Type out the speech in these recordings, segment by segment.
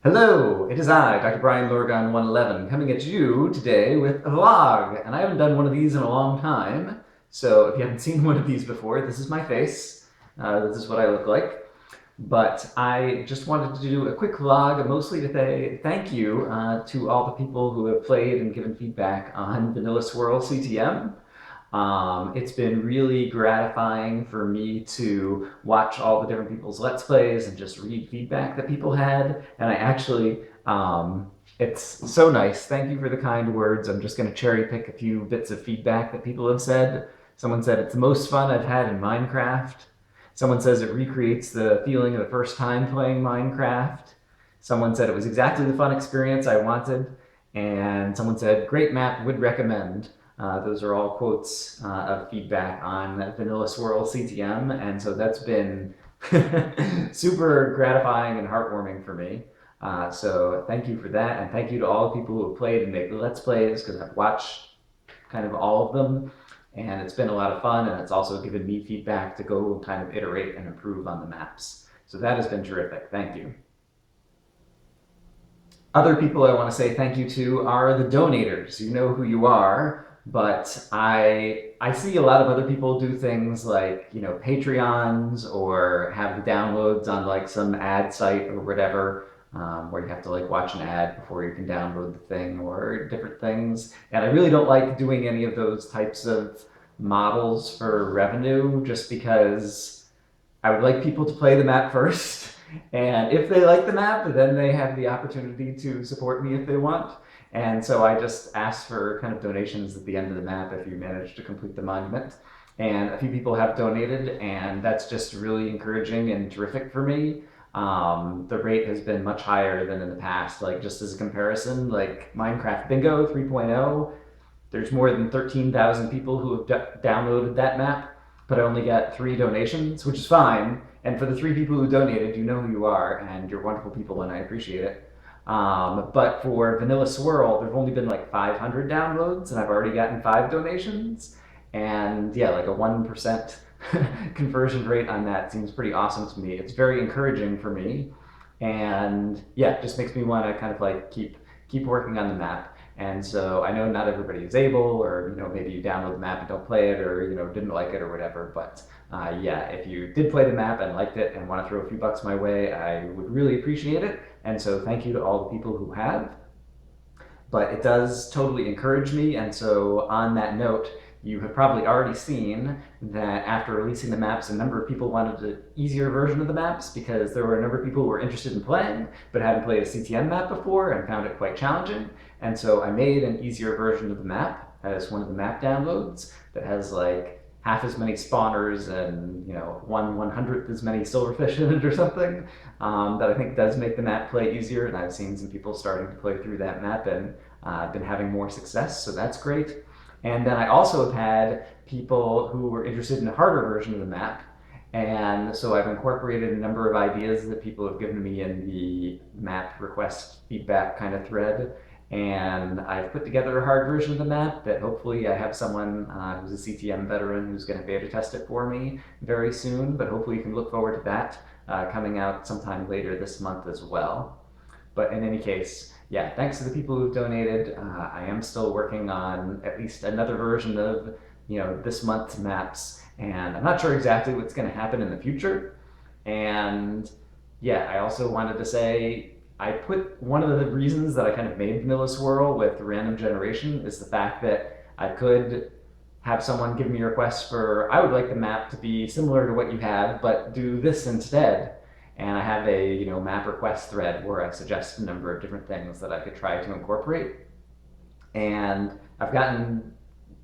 Hello, it is I, Dr. Brian VLOG09 coming at you today with a vlog. And I haven't done one of these in a long time, so if you haven't seen one of these before, this is my face. This is what I look like. But I just wanted to do a quick vlog, mostly to say thank you to all the people who have played and given feedback on Vanilla Swirl CTM. It's been really gratifying for me to watch all the different people's Let's Plays and just read feedback that people had. And I actually, it's so nice. Thank you for the kind words. I'm just going to cherry pick a few bits of feedback that people have said. Someone said it's the most fun I've had in Minecraft. Someone says it recreates the feeling of the first time playing Minecraft. Someone said it was exactly the fun experience I wanted. And someone said, great map, would recommend. Those are all quotes of feedback on Vanilla Swirl CTM, and so that's been super gratifying and heartwarming for me. So thank you for that, and thank you to all the people who have played and make the Let's Plays, because I've watched kind of all of them, and it's been a lot of fun, and it's also given me feedback to go kind of iterate and improve on the maps. So that has been terrific. Thank you. Other people I want to say thank you to are the donators. You know who you are, but I see a lot of other people do things like, you know, Patreons or have the downloads on like some ad site or whatever, where you have to like watch an ad before you can download the thing or different things. And I really don't like doing any of those types of models for revenue just because I would like people to play the map first. And if they like the map, then they have the opportunity to support me if they want. And so I just asked for kind of donations at the end of the map if you manage to complete the monument. And a few people have donated, and that's just really encouraging and terrific for me. The rate has been much higher than in the past. Like, just as a comparison, like Minecraft Bingo 3.0, there's more than 13,000 people who have downloaded that map, but I only got 3 donations, which is fine. And for the 3 people who donated, you know who you are, and you're wonderful people, and I appreciate it. But for Vanilla Swirl, there've only been like 500 downloads, and I've already gotten 5 donations. And yeah, like a 1% conversion rate on that seems pretty awesome to me. It's very encouraging for me, and yeah, it just makes me want to kind of like keep working on the map. And so I know not everybody is able, or you know, maybe you download the map and don't play it, or you know, didn't like it or whatever. But yeah, if you did play the map and liked it and want to throw a few bucks my way, I would really appreciate it. And so thank you to all the people who have. But it does totally encourage me. And so on that note, you have probably already seen that after releasing the maps, a number of people wanted an easier version of the maps because there were a number of people who were interested in playing but hadn't played a CTM map before and found it quite challenging. And so I made an easier version of the map as one of the map downloads that has like half as many spawners and, you know, 1/100th as many silverfish in it or something, that I think does make the map play easier. And I've seen some people starting to play through that map and been having more success, so that's great. And then I also have had people who were interested in a harder version of the map, and so I've incorporated a number of ideas that people have given me in the map request feedback kind of thread, and I've put together a hard version of the map that hopefully I have someone who's a CTM veteran who's going to beta test it for me very soon, but hopefully you can look forward to that coming out sometime later this month as well. But in any case, yeah, thanks to the people who've donated. I am still working on at least another version of, you know, this month's maps, and I'm not sure exactly what's going to happen in the future. And yeah, I also wanted to say I put one of the reasons that I kind of made Vanilla Swirl with random generation is the fact that I could have someone give me requests for, I would like the map to be similar to what you have, but do this instead. And I have a, you know, map request thread where I suggest a number of different things that I could try to incorporate. And I've gotten,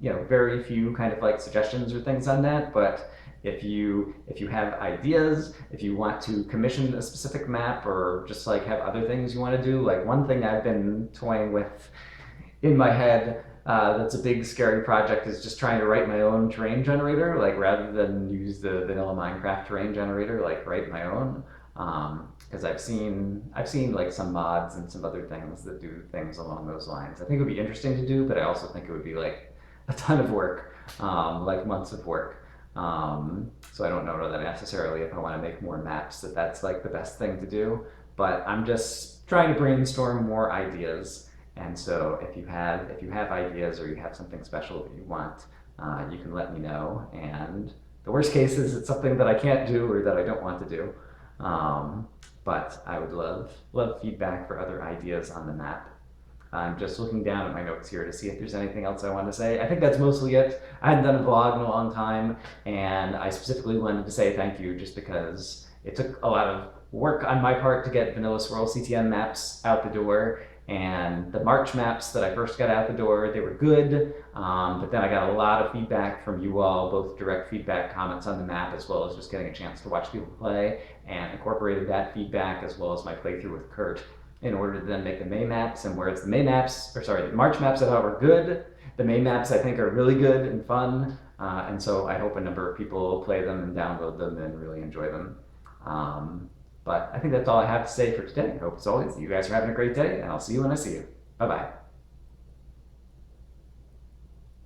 you know, very few kind of like suggestions or things on that, but if you have ideas, if you want to commission a specific map or just like have other things you want to do, like one thing I've been toying with in my head that's a big scary project is just trying to write my own terrain generator, like rather than use the vanilla Minecraft terrain generator, like write my own. Because I've seen like some mods and some other things that do things along those lines. I think it would be interesting to do, but I also think it would be like a ton of work, like months of work. So I don't know that necessarily if I want to make more maps that's like the best thing to do. But I'm just trying to brainstorm more ideas. And so if you have ideas or you have something special that you want, you can let me know. And the worst case is it's something that I can't do or that I don't want to do. But I would love feedback for other ideas on the map. I'm just looking down at my notes here to see if there's anything else I want to say. I think that's mostly it. I hadn't done a vlog in a long time, and I specifically wanted to say thank you just because it took a lot of work on my part to get vanilla Swirl CTM maps out the door. And the March maps that I first got out the door, they were good, but then I got a lot of feedback from you all, both direct feedback, comments on the map, as well as just getting a chance to watch people play, and incorporated that feedback as well as my playthrough with Kurt in order to then make the May maps. And whereas the the March maps I thought were good, the May maps I think are really good and fun, and so I hope a number of people play them and download them and really enjoy them. But I think that's all I have to say for today. I hope as always you guys are having a great day, and I'll see you when I see you. Bye-bye.